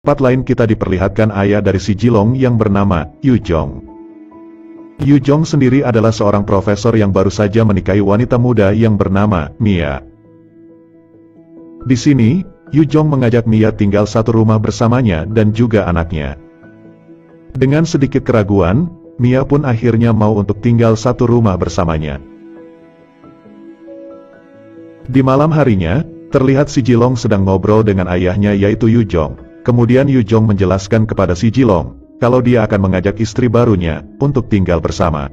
tempat lain kita diperlihatkan ayah dari si Jilong yang bernama Yu Jong. Yu Jong sendiri adalah seorang profesor yang baru saja menikahi wanita muda yang bernama Mia. Di sini, Yu Jong mengajak Mia tinggal satu rumah bersamanya dan juga anaknya. Dengan sedikit keraguan, Mia pun akhirnya mau untuk tinggal satu rumah bersamanya. Di malam harinya, terlihat si Jilong sedang ngobrol dengan ayahnya yaitu Yu Jong. Kemudian Yu Jong menjelaskan kepada si Jilong, kalau dia akan mengajak istri barunya untuk tinggal bersama.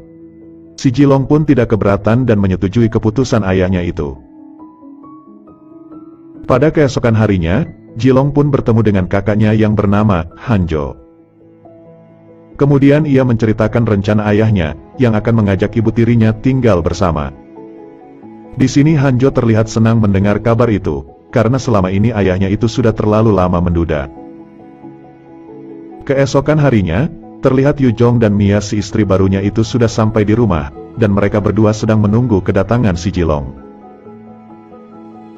Si Jilong pun tidak keberatan dan menyetujui keputusan ayahnya itu. Pada keesokan harinya, Jilong pun bertemu dengan kakaknya yang bernama Hanjo. Kemudian ia menceritakan rencana ayahnya, yang akan mengajak ibu tirinya tinggal bersama. Di sini Hanjo terlihat senang mendengar kabar itu, karena selama ini ayahnya itu sudah terlalu lama menduda. Keesokan harinya, terlihat Yu Jong dan Mia si istri barunya itu sudah sampai di rumah, dan mereka berdua sedang menunggu kedatangan si Jilong.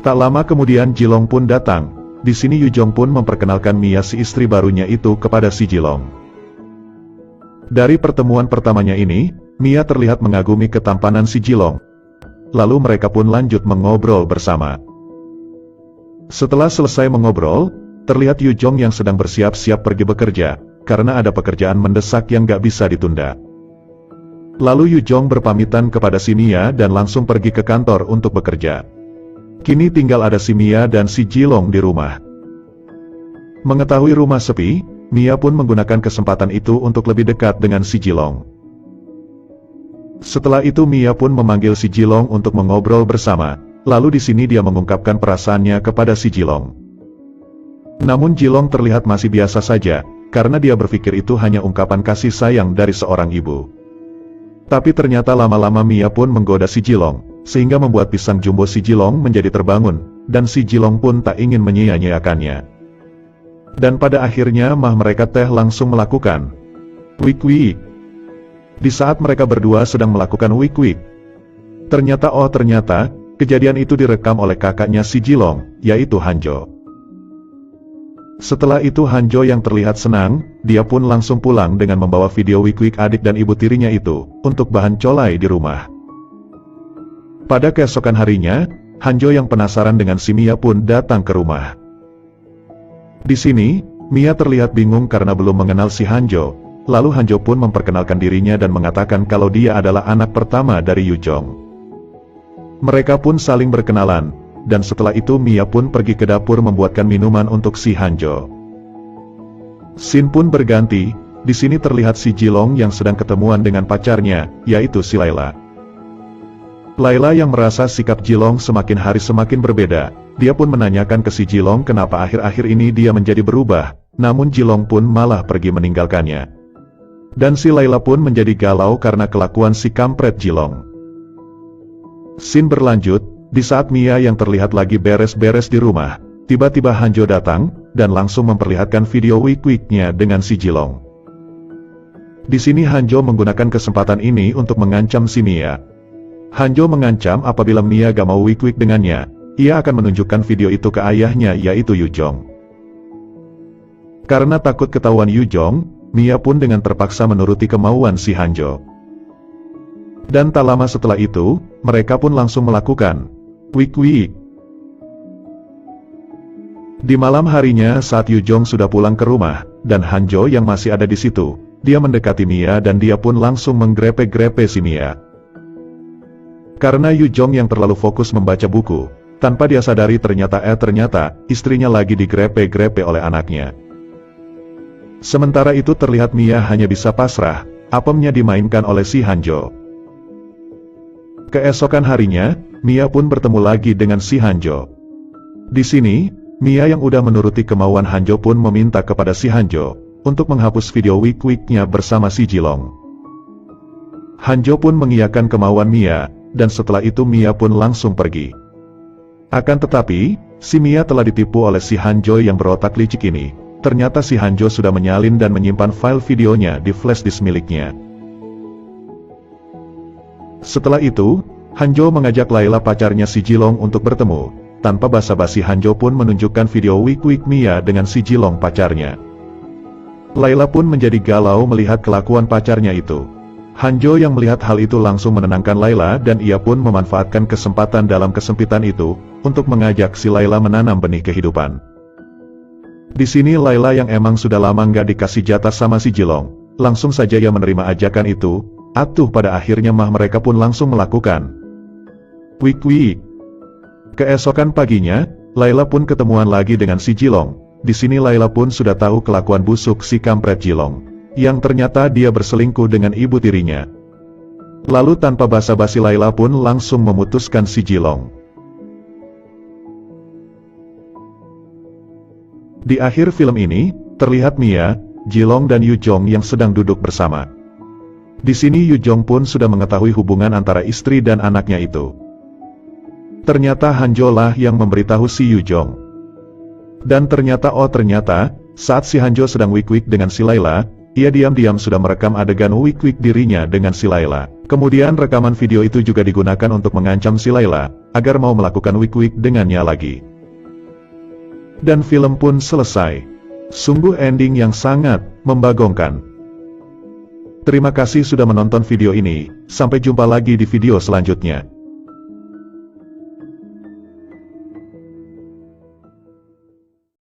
Tak lama kemudian Jilong pun datang. Di sini Yu Jong pun memperkenalkan Mia si istri barunya itu kepada si Jilong. Dari pertemuan pertamanya ini, Mia terlihat mengagumi ketampanan si Jilong. Lalu mereka pun lanjut mengobrol bersama. Setelah selesai mengobrol, terlihat Yu Jong yang sedang bersiap-siap pergi bekerja, karena ada pekerjaan mendesak yang gak bisa ditunda. Lalu Yu Jong berpamitan kepada si Mia dan langsung pergi ke kantor untuk bekerja. Kini tinggal ada si Mia dan si Jilong di rumah. Mengetahui rumah sepi, Mia pun menggunakan kesempatan itu untuk lebih dekat dengan si Jilong. Setelah itu Mia pun memanggil si Jilong untuk mengobrol bersama, lalu di sini dia mengungkapkan perasaannya kepada si Jilong. Namun Jilong terlihat masih biasa saja, karena dia berpikir itu hanya ungkapan kasih sayang dari seorang ibu. Tapi ternyata lama-lama Mia pun menggoda si Jilong, sehingga membuat pisang jumbo si Jilong menjadi terbangun, dan si Jilong pun tak ingin menyia-nyiakannya. Dan pada akhirnya mereka langsung melakukan wik-wik. Di saat mereka berdua sedang melakukan wik-wik, ternyata kejadian itu direkam oleh kakaknya si Jilong, yaitu Hanjo. Setelah itu Hanjo yang terlihat senang, dia pun langsung pulang dengan membawa video wik-wik adik dan ibu tirinya itu, untuk bahan colai di rumah. Pada keesokan harinya, Hanjo yang penasaran dengan si Mia pun datang ke rumah. Di sini, Mia terlihat bingung karena belum mengenal si Hanjo, lalu Hanjo pun memperkenalkan dirinya dan mengatakan kalau dia adalah anak pertama dari Yu Jong. Mereka pun saling berkenalan. Dan setelah itu Mia pun pergi ke dapur membuatkan minuman untuk si Hanjo. Scene pun berganti, di sini terlihat si Jilong yang sedang ketemuan dengan pacarnya, yaitu si Layla. Layla yang merasa sikap Jilong semakin hari semakin berbeda, dia pun menanyakan ke si Jilong kenapa akhir-akhir ini dia menjadi berubah, namun Jilong pun malah pergi meninggalkannya. Dan si Layla pun menjadi galau karena kelakuan si kampret Jilong. Scene berlanjut. Di saat Mia yang terlihat lagi beres-beres di rumah, tiba-tiba Hanjo datang, dan langsung memperlihatkan video wik-wiknya dengan si Jilong. Di sini Hanjo menggunakan kesempatan ini untuk mengancam si Mia. Hanjo mengancam apabila Mia gak mau wik-wik dengannya, ia akan menunjukkan video itu ke ayahnya yaitu Yu Jong. Karena takut ketahuan Yu Jong, Mia pun dengan terpaksa menuruti kemauan si Hanjo. Dan tak lama setelah itu, mereka pun langsung melakukan wik-wik. Di malam harinya saat Yu Jong sudah pulang ke rumah, dan Hanjo yang masih ada di situ, dia mendekati Mia dan dia pun langsung menggrepe-grepe si Mia. Karena Yu Jong yang terlalu fokus membaca buku, tanpa dia sadari ternyata istrinya lagi digrepe-grepe oleh anaknya. Sementara itu terlihat Mia hanya bisa pasrah, apemnya dimainkan oleh si Hanjo. Keesokan harinya, Mia pun bertemu lagi dengan si Hanjo. Di sini, Mia yang udah menuruti kemauan Hanjo pun meminta kepada si Hanjo untuk menghapus video wik-wiknya bersama si Jilong. Hanjo pun mengiyakan kemauan Mia, dan setelah itu Mia pun langsung pergi. Akan tetapi, si Mia telah ditipu oleh si Hanjo yang berotak licik ini. Ternyata si Hanjo sudah menyalin dan menyimpan file videonya di flash disk miliknya. Setelah itu, Hanjo mengajak Layla pacarnya si Jilong untuk bertemu, tanpa basa-basi Hanjo pun menunjukkan video wik-wik Mia dengan si Jilong pacarnya. Layla pun menjadi galau melihat kelakuan pacarnya itu. Hanjo yang melihat hal itu langsung menenangkan Layla dan ia pun memanfaatkan kesempatan dalam kesempitan itu, untuk mengajak si Layla menanam benih kehidupan. Di sini Layla yang emang sudah lama nggak dikasih jatah sama si Jilong, langsung saja ia menerima ajakan itu, pada akhirnya mereka pun langsung melakukan. Wik-wik. Keesokan paginya, Layla pun ketemuan lagi dengan si Jilong. Di sini Layla pun sudah tahu kelakuan busuk si kampret Jilong, yang ternyata dia berselingkuh dengan ibu tirinya. Lalu tanpa basa-basi Layla pun langsung memutuskan si Jilong. Di akhir film ini, terlihat Mia, Jilong dan Yu Jong yang sedang duduk bersama. Di sini Yu Jong pun sudah mengetahui hubungan antara istri dan anaknya itu. Ternyata Hanjo lah yang memberitahu si Yu Jong. Dan ternyata saat si Hanjo sedang wik-wik dengan si Layla, ia diam-diam sudah merekam adegan wik-wik dirinya dengan si Layla. Kemudian rekaman video itu juga digunakan untuk mengancam si Layla, agar mau melakukan wik-wik dengannya lagi. Dan film pun selesai. Sungguh ending yang sangat membagongkan. Terima kasih sudah menonton video ini, sampai jumpa lagi di video selanjutnya.